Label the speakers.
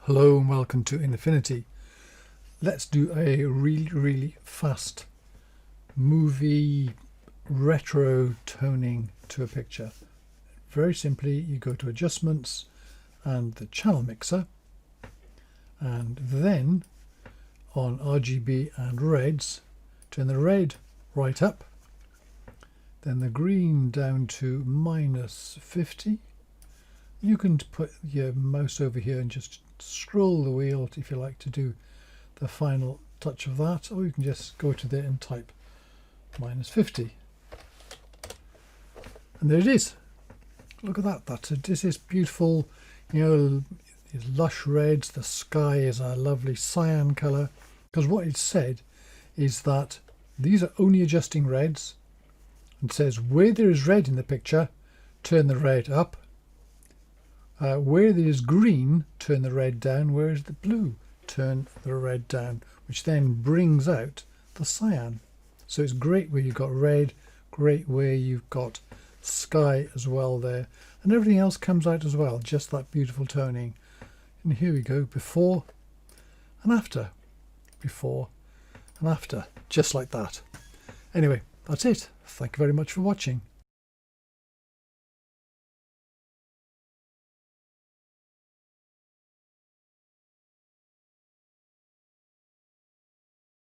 Speaker 1: Hello and welcome to Affinity. Let's do a really fast movie retro toning to a picture. Very simply, you go to adjustments and the channel mixer, and then on RGB and reds, turn the red right up, then the green down to -50. You can put your mouse over here and just scroll the wheel if you like to do the final touch of that, or you can just go to there and type -50. And there it is. Look at that. This is beautiful, these lush reds. The sky is a lovely cyan colour, because what it said is that these are only adjusting reds, and says where there is red in the picture, turn the red up. Where there is green, turn the red down. Where is the blue, turn the red down, which then brings out the cyan. So it's great where you've got red, great where you've got sky as well there, and everything else comes out as well, just that beautiful toning. And here we go, before and after, before and after, just like that. Anyway, that's it. Thank you very much for watching.